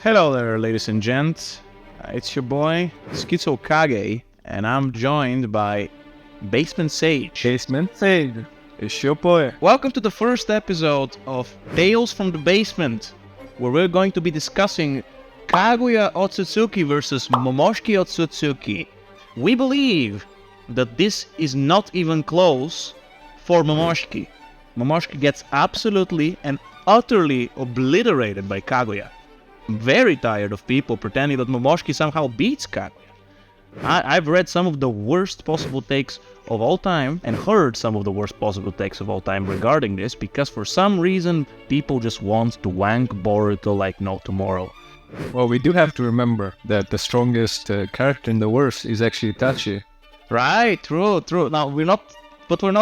Hello there, ladies and gents. It's your boy, Schizo Kage, and I'm joined by Basement Sage. Basement Sage, it's your boy. Welcome to the first episode of Tales from the Basement, where we're going to be discussing Kaguya Otsutsuki versus Momoshiki Otsutsuki. We believe that this is not even close for Momoshiki. Momoshiki gets absolutely and utterly obliterated by Kaguya. I'm very tired of people pretending that Momoshiki somehow beats Kaguya. I've read some of the worst possible takes of all time and heard some of the worst possible takes of all time regarding this because for some reason people just want to wank Boruto like no tomorrow. Well, we do have to remember that the strongest character in the verse is actually Itachi. Right, true. Now we're not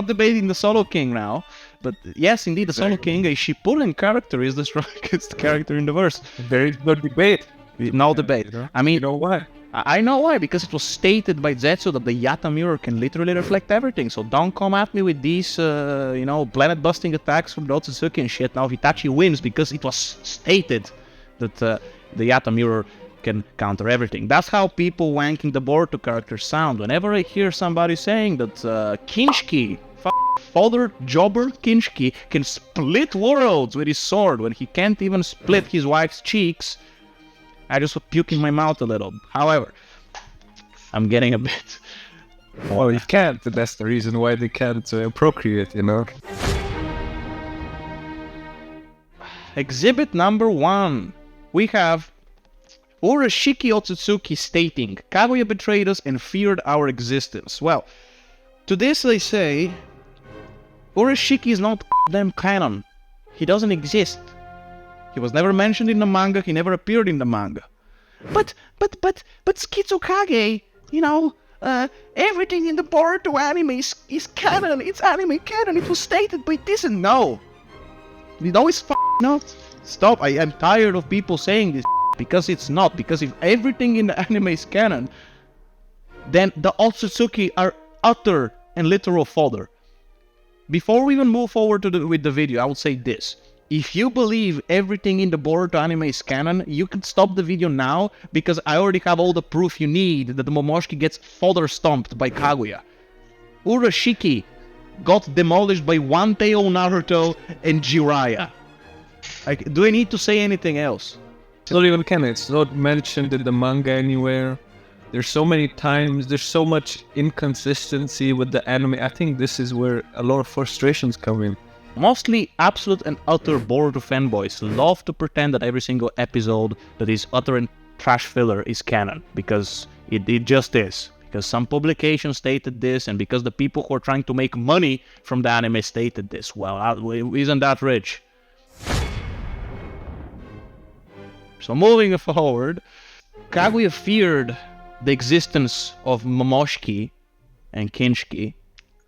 debating the Solo King now. But yes, indeed, the Solo King, a Shippuden character, is the strongest character in the verse. There is no debate. No debate. I mean, you know why? I know why, because it was stated by Zetsu that the Yata mirror can literally reflect everything. So don't come at me with these, planet-busting attacks from the Otsutsuki and shit. Now Itachi wins because it was stated that the Yata mirror can counter everything. That's how people wanking the Boruto characters sound. Whenever I hear somebody saying that Kinshiki, father jobber Kinshiki, can split worlds with his sword when he can't even split his wife's cheeks, I just puke in my mouth a little. However, I'm getting a bit... Well, he can't. That's the reason why they can't procreate, you know? Exhibit number 1. We have Urashiki Otsutsuki stating, Kaguya betrayed us and feared our existence. Well, to this they say, Urashiki is not damn canon. He doesn't exist. He was never mentioned in the manga, he never appeared in the manga. But Schizo Kage, everything in the Boruto anime is canon, it's anime canon, it was stated by this and no. No, it's not. Stop, I am tired of people saying this because it's not. Because if everything in the anime is canon, then the Otsutsuki are utter and literal fodder. Before we even move forward with the video, I would say this. If you believe everything in the Boruto anime is canon, you can stop the video now, because I already have all the proof you need that the Momoshiki gets fodder stomped by Kaguya. Urashiki got demolished by One Tail Naruto and Jiraiya. Do I need to say anything else? It's not even canon, it's not mentioned in the manga anywhere. There's so many times, there's so much inconsistency with the anime. I think this is where a lot of frustrations come in. Mostly absolute and utter Boruto fanboys love to pretend that every single episode that is utter and trash filler is canon, because it just is. Because some publication stated this, and because the people who are trying to make money from the anime stated this. Well, isn't that rich? So moving forward, Kaguya feared the existence of Momoshiki and Kinshiki.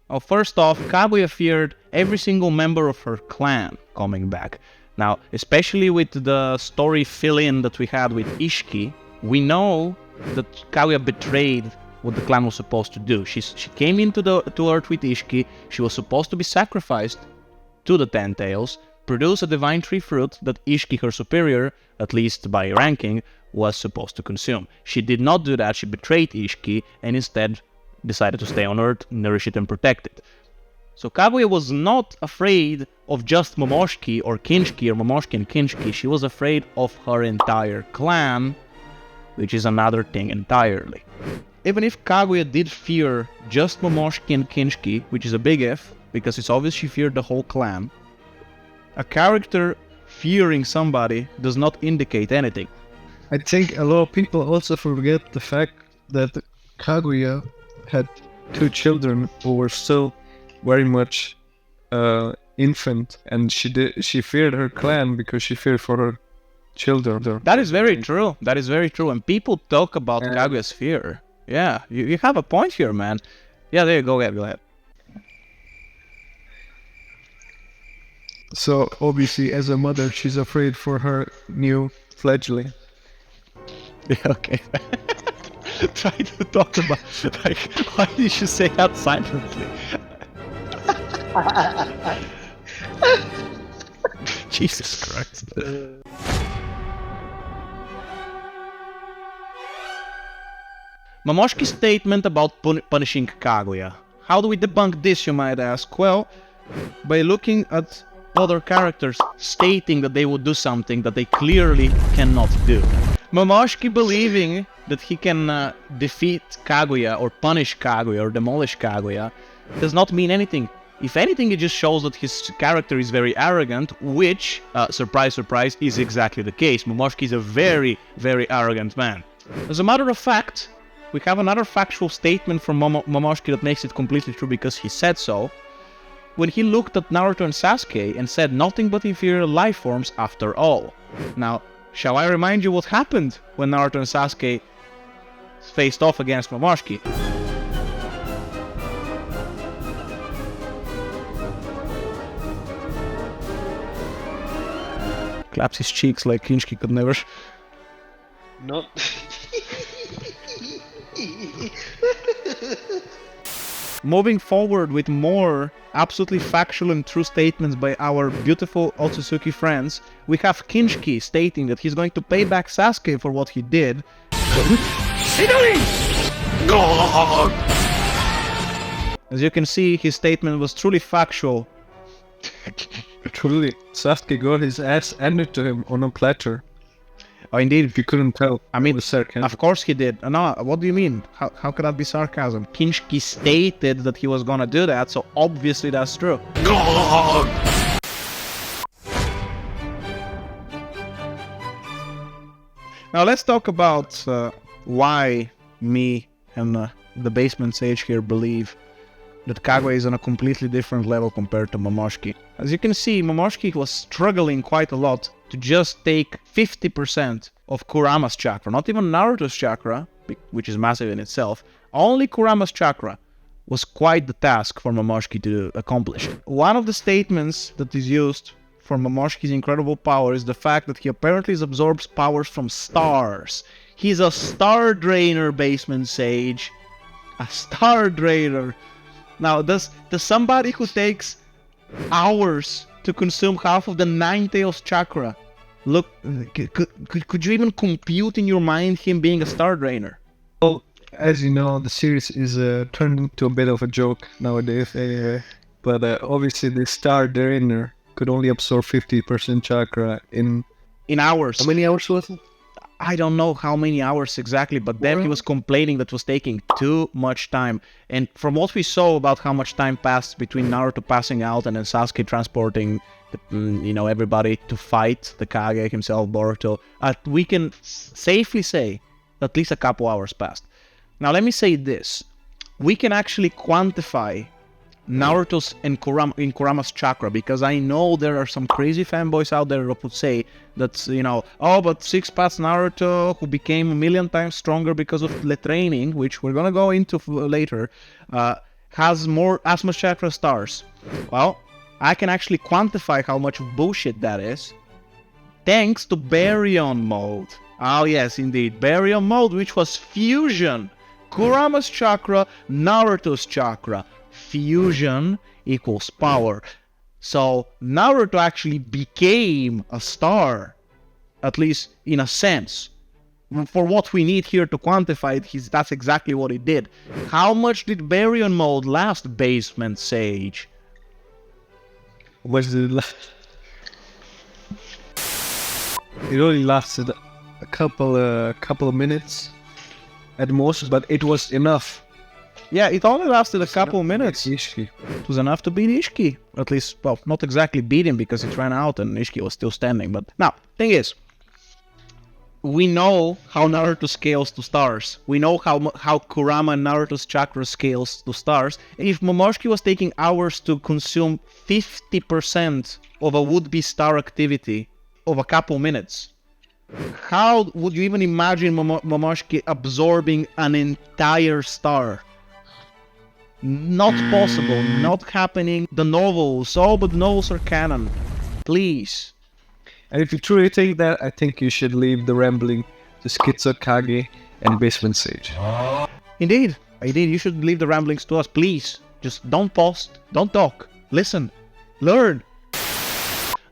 Well, first off, Kaguya feared every single member of her clan coming back. Now, especially with the story fill-in that we had with Ishiki, we know that Kaguya betrayed what the clan was supposed to do. She came into to Earth with Ishiki, she was supposed to be sacrificed to the Ten Tails, produce a divine tree fruit that Ishiki, her superior, at least by ranking, was supposed to consume. She did not do that, she betrayed Ishiki, and instead decided to stay on Earth, nourish it and protect it. So Kaguya was not afraid of just Momoshiki or Kinshiki or Momoshiki and Kinshiki, she was afraid of her entire clan, which is another thing entirely. Even if Kaguya did fear just Momoshiki and Kinshiki, which is a big if, because it's obvious she feared the whole clan, a character fearing somebody does not indicate anything. I think a lot of people also forget the fact that Kaguya had 2 children who were still very much infant, and she feared her clan because she feared for her children. That is very true. That is very true. And people talk about Kaguya's fear. Yeah, you have a point here, man. Yeah, there you go. Go ahead. So obviously, as a mother, she's afraid for her new fledgling. Yeah, okay. Try to talk about, like, why did you say that silently? Jesus Christ. Momoshiki's statement about punishing Kaguya. How do we debunk this, you might ask? Well, by looking at other characters stating that they would do something that they clearly cannot do. Momoshiki believing that he can defeat Kaguya or punish Kaguya or demolish Kaguya does not mean anything. If anything, it just shows that his character is very arrogant, which, surprise, surprise, is exactly the case. Momoshiki is a very, very arrogant man. As a matter of fact, we have another factual statement from Momoshiki that makes it completely true because he said so. When he looked at Naruto and Sasuke and said nothing but inferior life forms after all. Now, shall I remind you what happened when Naruto and Sasuke faced off against Momoshiki? Claps his cheeks like Kinshiki could never. No. Moving forward with more absolutely factual and true statements by our beautiful Otsutsuki friends, we have Kinshiki stating that he's going to pay back Sasuke for what he did. As you can see, his statement was truly factual. Truly, Sasuke got his ass handed to him on a platter. Oh, indeed. If you couldn't tell, I mean, it was sarcasm. of course he did. No, what do you mean? How could that be sarcasm? Kinshiki stated that he was gonna do that, so obviously that's true. Now let's talk about why me and the basement sage here believe that Kaguya is on a completely different level compared to Momoshiki. As you can see, Momoshiki was struggling quite a lot to just take 50% of Kurama's chakra, not even Naruto's chakra, which is massive in itself. Only Kurama's chakra was quite the task for Momoshiki to accomplish. One of the statements that is used for Momoshiki's incredible power is the fact that he apparently absorbs powers from stars. He's a star drainer, basement sage. A star drainer. Now, does somebody who takes hours to consume half of the Nine Tails chakra look? Could you even compute in your mind him being a star drainer? Well, as you know, the series is turned into a bit of a joke nowadays. But obviously, the star drainer could only absorb 50% chakra in hours. How many hours was it? I don't know how many hours exactly, but then he was complaining that was taking too much time. And from what we saw about how much time passed between Naruto passing out and then Sasuke transporting, everybody to fight the Kage himself, Boruto, we can safely say at least a couple hours passed. Now let me say this: we can actually quantify Naruto's and Kurama's chakra, because I know there are some crazy fanboys out there that would say that, but Six Paths Naruto, who became a million times stronger because of the training, which we're gonna go into later, has as much chakra as stars. Well, I can actually quantify how much bullshit that is, thanks to Baryon mode. Oh yes, indeed, Baryon mode, which was fusion. Kurama's chakra, Naruto's chakra. Fusion equals power. So Naruto actually became a star, at least in a sense. For what we need here to quantify it, that's exactly what he did. How much did Baryon mode last, basement sage? What did it last? It only lasted a couple of minutes at most, but it was enough. Yeah, it only lasted a couple minutes. Ishiki. It was enough to beat Ishiki. At least, well, not exactly beat him because it ran out and Ishiki was still standing. But now, thing is, we know how Naruto scales to stars. We know how Kurama and Naruto's chakra scales to stars. And if Momoshiki was taking hours to consume 50% of a would-be star activity of a couple minutes, how would you even imagine Momoshiki absorbing an entire star? Not possible, not happening. The novels, but the novels are canon. Please. And if you truly think that, I think you should leave the rambling to Schizo Kage and Basement Sage. Indeed, you should leave the ramblings to us, please. Just don't pause, don't talk, listen, learn.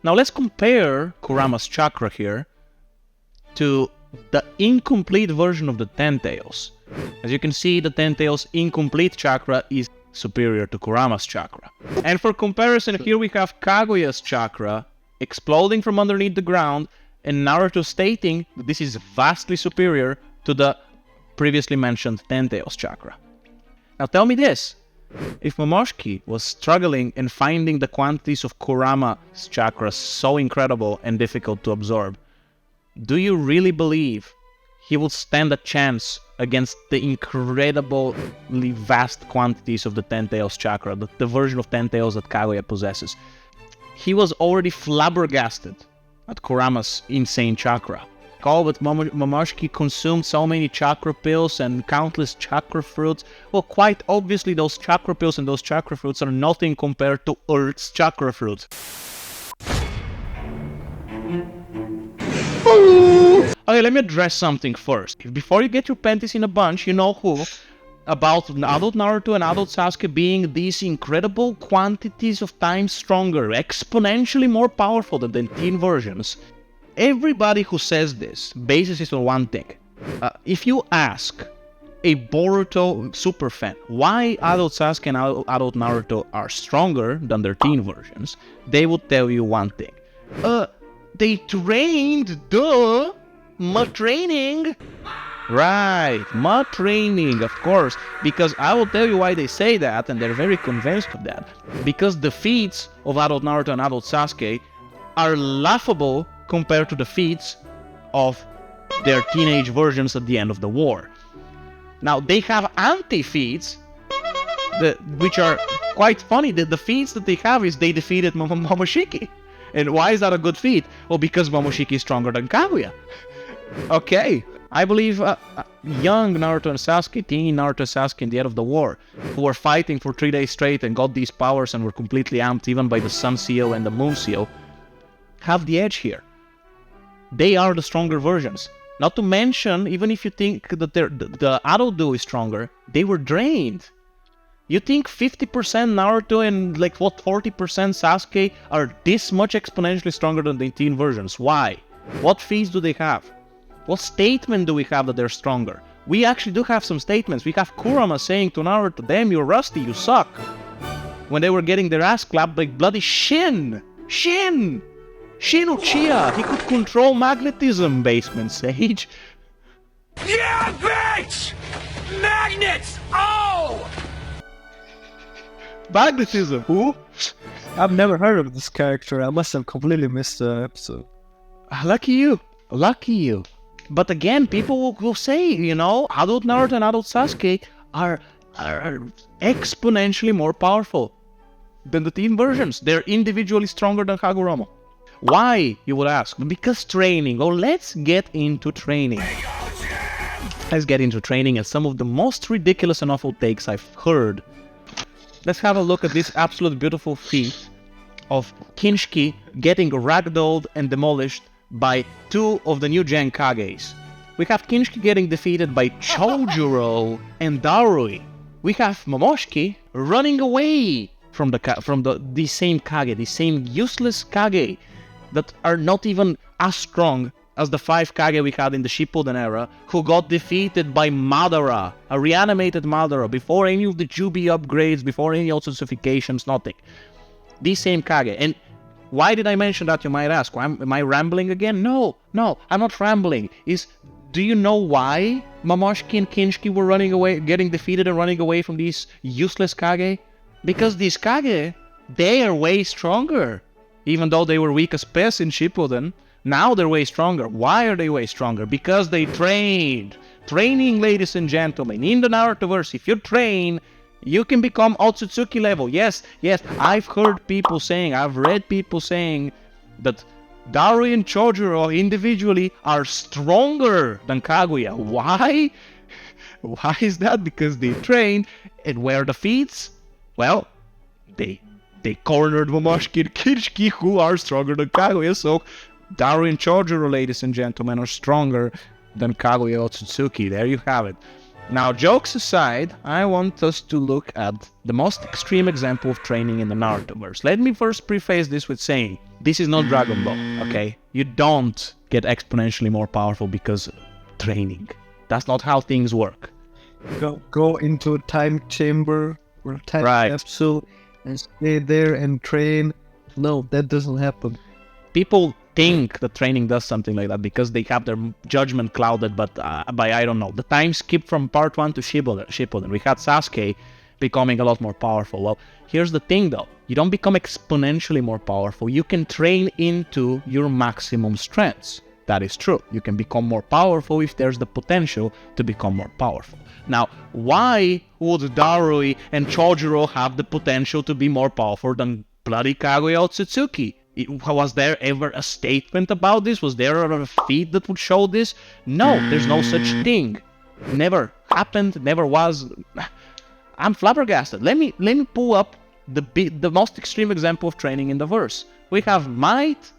Now let's compare Kurama's chakra here to the incomplete version of the Ten Tails. As you can see, the Ten-Tails incomplete chakra is superior to Kurama's chakra. And for comparison, here we have Kaguya's chakra exploding from underneath the ground, and Naruto stating that this is vastly superior to the previously mentioned Ten-Tails chakra. Now tell me this, if Momoshiki was struggling in finding the quantities of Kurama's chakra so incredible and difficult to absorb, do you really believe he will stand a chance against the incredibly vast quantities of the Ten-Tails chakra, the version of Ten-Tails that Kaguya possesses? He was already flabbergasted at Kurama's insane chakra. All but Momoshiki consumed so many chakra pills and countless chakra fruits. Well, quite obviously those chakra pills and those chakra fruits are nothing compared to Earth's chakra fruits. Okay, let me address something first. Before you get your panties in a bunch, you know who, about adult Naruto and adult Sasuke being these incredible quantities of times stronger, exponentially more powerful than the teen versions. Everybody who says this bases it on one thing. If you ask a Boruto superfan why adult Sasuke and adult Naruto are stronger than their teen versions, they would tell you one thing. They trained, duh! Muh training! Right, Muh training, of course, because I will tell you why they say that, and they're very convinced of that. Because the feats of adult Naruto and adult Sasuke are laughable compared to the feats of their teenage versions at the end of the war. Now, they have anti-feats, which are quite funny. The feats that they have is they defeated Momoshiki. And why is that a good feat? Well, because Momoshiki is stronger than Kaguya. Okay, I believe young Naruto and Sasuke, teen Naruto and Sasuke in the end of the war, who were fighting for 3 days straight and got these powers and were completely amped even by the Sun Seal and the Moon Seal, have the edge here. They are the stronger versions. Not to mention, even if you think that the adult duo is stronger, they were drained. You think 50% Naruto and 40% Sasuke are this much exponentially stronger than the teen versions? Why? What feats do they have? What statement do we have that they're stronger? We actually do have some statements. We have Kurama saying to Naruto, "Damn, you're rusty, you suck." When they were getting their ass clapped by bloody Shin Uchiha. He could control magnetism, basement sage. Yeah, bitch! Magnets! Oh! Magnetism, who? I've never heard of this character. I must have completely missed the episode. Lucky you. Lucky you. But again, people will say, adult Naruto and adult Sasuke are exponentially more powerful than the teen versions. They're individually stronger than Hagoromo. Why, you would ask? Because training. Oh, let's get into training. Let's get into training and some of the most ridiculous and awful takes I've heard. Let's have a look at this absolute beautiful feat of Kinshiki getting ragdolled and demolished by 2 of the new Gen Kages. We have Kinshiki getting defeated by Chojuro and Darui. We have Momoshiki running away from the same Kage, the same useless Kage that are not even as strong as the 5 Kage we had in the Shippuden era, who got defeated by Madara, a reanimated Madara, before any of the Jubi upgrades, before any ossifications, nothing. These same Kage. And why did I mention that, you might ask? Am I rambling again? No, I'm not rambling. Do you know why Momoshiki and Kinshiki were running away, getting defeated and running away from these useless Kage? Because these Kage, they are way stronger. Even though they were weak as piss in Shippuden, now they're way stronger. Why are they way stronger? Because they trained. Training, ladies and gentlemen. In the Narutoverse, if you train, you can become Otsutsuki level. Yes, I've heard people saying, I've read people saying that Darui and Chojuro individually are stronger than Kaguya. Why? Why is that? Because they trained. And where are the feats? Well, they cornered Momoshiki and Kinshiki, who are stronger than Kaguya. So Darui and Chojuro, ladies and gentlemen, are stronger than Kaguya Otsutsuki. There you have it. Now, jokes aside, I want us to look at the most extreme example of training in the Narutoverse. Let me first preface this with saying, this is not Dragon Ball, okay? You don't get exponentially more powerful because of training. That's not how things work. go into a time chamber or a time Right. capsule and stay there and train. No, that doesn't happen. People think that training does something like that because they have their judgment clouded by, I don't know, the time skip from part 1 to Shippuden. We had Sasuke becoming a lot more powerful. Well, here's the thing though. You don't become exponentially more powerful. You can train into your maximum strengths. That is true. You can become more powerful if there's the potential to become more powerful. Now, why would Darui and Chojuro have the potential to be more powerful than bloody Kaguya Otsutsuki? Was there ever a statement about this? Was there a feed that would show this? No, there's no such thing. Never happened, never was. I'm flabbergasted. Let me pull up the most extreme example of training in the verse. We have Might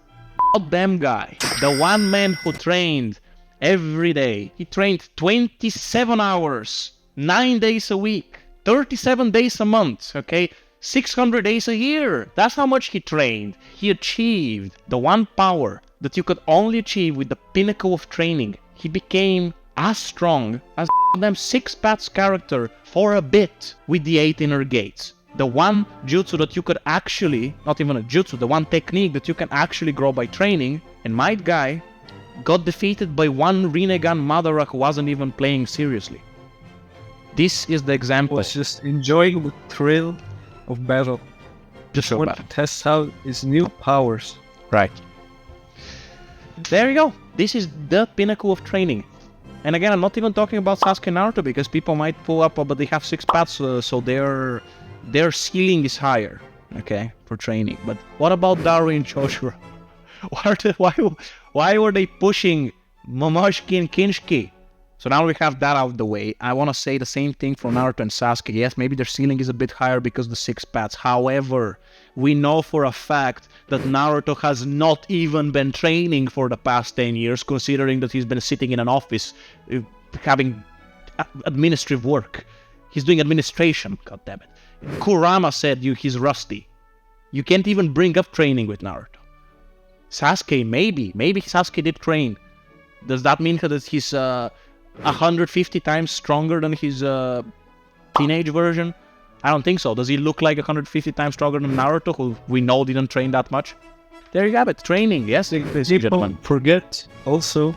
goddamn guy, the one man who trained every day. He trained 27 hours, 9 days a week, 37 days a month, okay? 600 days a year. That's how much he trained. He achieved the one power that you could only achieve with the pinnacle of training. He became as strong as them Six Paths character for a bit with the 8 inner gates. The one jutsu that you could actually, not even a jutsu, the one technique that you can actually grow by training, and Might Guy got defeated by one Rinnegan Madara who wasn't even playing seriously. This is the example. Was just enjoying the thrill of battle. Just want to test out his new powers. Right. There you go. This is the pinnacle of training. And again, I'm not even talking about Sasuke and Naruto because people might pull up, but they have 6 paths, so their ceiling is higher, okay, for training. But what about Darui and Chojuro? Why were they pushing Momoshiki and Kinshiki? So now we have that out of the way. I want to say the same thing for Naruto and Sasuke. Yes, maybe their ceiling is a bit higher because of the 6 paths. However, we know for a fact that Naruto has not even been training for the past 10 years, considering that he's been sitting in an office having administrative work. He's doing administration, goddammit. Kurama said he's rusty. You can't even bring up training with Naruto. Sasuke, maybe Sasuke did train. Does that mean that he's 150 times stronger than his teenage version? I don't think so. Does he look like 150 times stronger than Naruto, who we know didn't train that much? There you have it. Training, yes, ladies and gentlemen. People forget also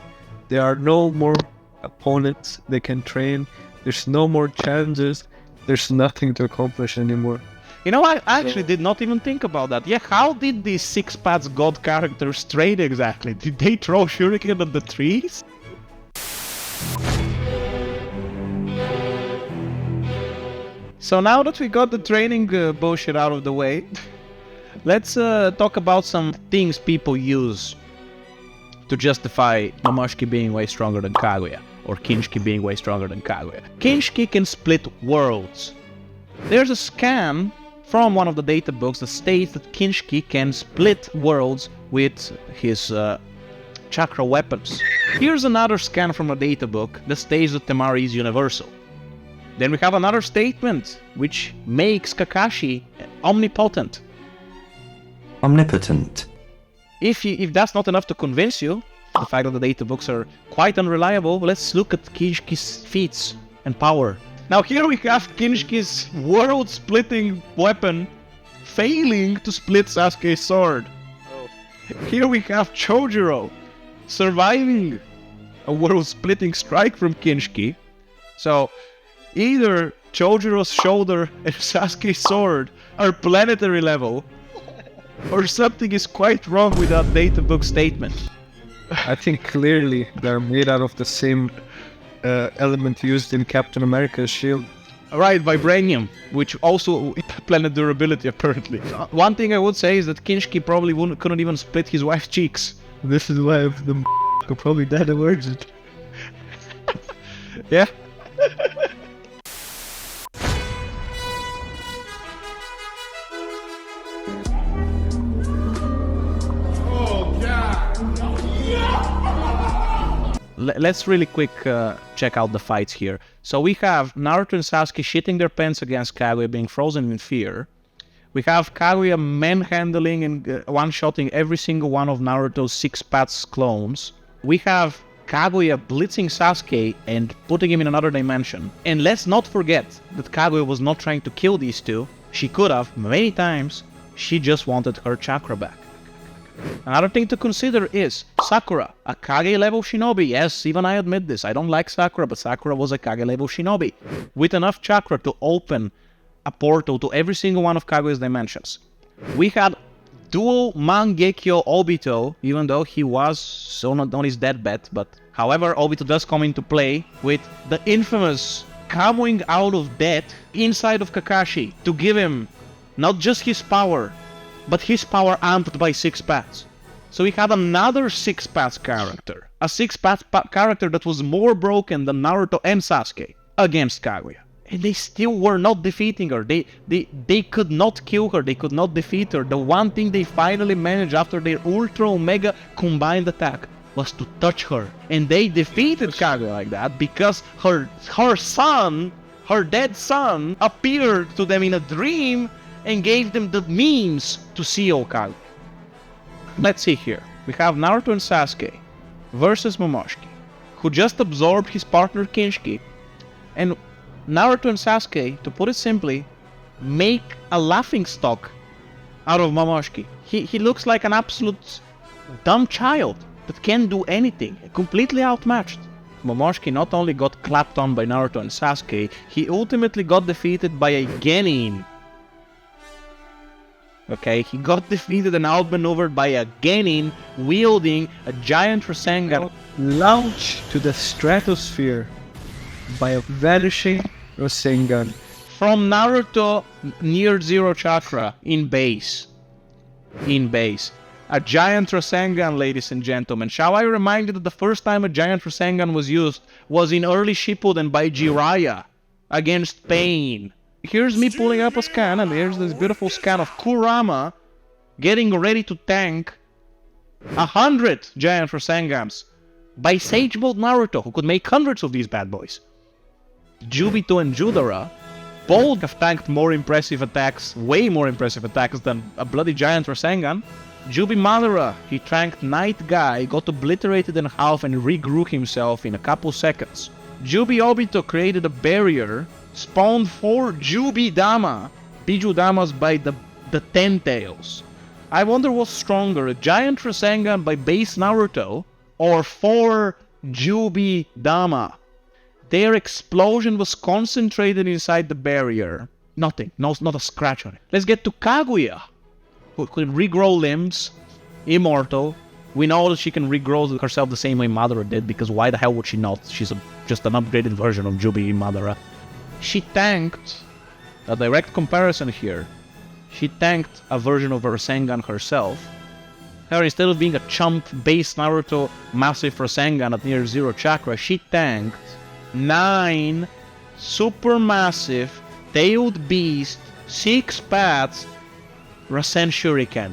there are no more opponents they can train. There's no more challenges. There's nothing to accomplish anymore. You know, I actually did not even think about that. Yeah, how did these 6 paths god characters train exactly? Did they throw shuriken at the trees? So now that we got the training bullshit out of the way, let's talk about some things people use to justify Momoshiki being way stronger than Kaguya, or Kinshiki being way stronger than Kaguya. Kinshiki can split worlds. There's a scan from one of the data books that states that Kinshiki can split worlds with his chakra weapons. Here's another scan from a data book that states that Temari is universal. Then we have another statement which makes Kakashi omnipotent. Omnipotent. If that's not enough to convince you, the fact that the data books are quite unreliable, let's look at Kinshiki's feats and power. Now here we have Kinshiki's world-splitting weapon failing to split Sasuke's sword. Here we have Chojuro surviving a world-splitting strike from Kinshiki. So either Chojiro's shoulder and Sasuke's sword are planetary level, or something is quite wrong with that data book statement. I think clearly they're made out of the same element used in Captain America's shield. Right, vibranium, which also planet durability apparently. One thing I would say is that Kinshiki probably couldn't even split his wife's cheeks. This is why the could probably died of urgent. Yeah. Let's really quick check out the fights here. So we have Naruto and Sasuke shitting their pants against Kaguya, being frozen in fear. We have Kaguya manhandling and one-shotting every single one of Naruto's 6 paths clones. We have Kaguya blitzing Sasuke and putting him in another dimension. And let's not forget that Kaguya was not trying to kill these two. She could have, many times. She just wanted her chakra back. Another thing to consider is Sakura, a Kage level shinobi. Yes, even I admit this. I don't like Sakura, but Sakura was a Kage level shinobi with enough chakra to open a portal to every single one of Kaguya's dimensions. We had dual Mangekyo Obito, even though he was so not on his deathbed, but however, Obito does come into play with the infamous coming out of death inside of Kakashi to give him not just his power, but his power amped by 6 paths. So we had another 6 paths character. A 6 paths character that was more broken than Naruto and Sasuke against Kaguya. And they still were not defeating her. They could not kill her. They could not defeat her. The one thing they finally managed after their ultra omega combined attack was to touch her. And they defeated Kaguya like that because her son, her dead son, appeared to them in a dream and gave them the means to see Kaguya. Let's see here. We have Naruto and Sasuke versus Momoshiki, who just absorbed his partner Kinshiki. And Naruto and Sasuke, to put it simply, make a laughingstock out of Momoshiki. He looks like an absolute dumb child that can't do anything, completely outmatched. Momoshiki not only got clapped on by Naruto and Sasuke, he ultimately got defeated by a genin. Okay, he got defeated and outmaneuvered by a genin wielding a giant Rasengan. Launched to the stratosphere by a vanishing Rasengan. From Naruto near zero chakra in base. A giant Rasengan, ladies and gentlemen. Shall I remind you that the first time a giant Rasengan was used was in early Shippuden by Jiraiya against Pain. Here's me pulling up a scan, and here's this beautiful scan of Kurama getting ready to tank 100 giant Rasengans by Sage Mode Naruto, who could make hundreds of these bad boys. Jubito and Judara both have tanked more impressive attacks, way more impressive attacks than a bloody giant Rasengan. Jubi Madara, he tanked Night Guy, got obliterated in half and regrew himself in a couple seconds. Jubi Obito created a barrier, spawned 4 Jubi Dama, Biju Damas by the Ten Tails. I wonder what's stronger, a giant Rasengan by base Naruto, or 4 Jubi Dama. Their explosion was concentrated inside the barrier. Nothing, not a scratch on it. Let's get to Kaguya, who could regrow limbs, immortal. We know that she can regrow herself the same way Madara did, because why the hell would she not? She's just an upgraded version of Jubi Madara. She tanked, a direct comparison here, she tanked a version of Rasengan herself. Her, instead of being a chump base Naruto massive Rasengan at near zero chakra, she tanked 9 supermassive tailed beast 6 paths Rasen Shuriken.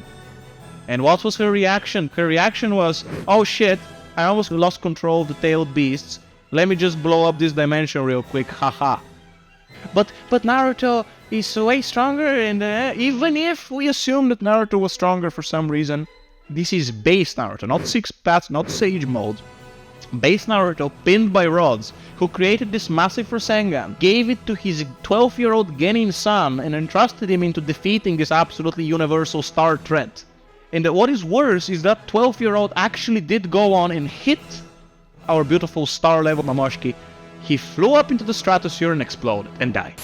And what was her reaction? Her reaction was, oh shit, I almost lost control of the tailed beasts. Let me just blow up this dimension real quick, haha. But Naruto is way stronger, and even if we assume that Naruto was stronger for some reason, this is base Naruto, not 6 paths, not Sage Mode. Base Naruto, pinned by rods, who created this massive Rasengan, gave it to his 12-year-old genin son, and entrusted him into defeating this absolutely universal star threat. And what is worse is that 12-year-old actually did go on and hit our beautiful star-level Momoshiki. He flew up into the stratosphere and exploded and died.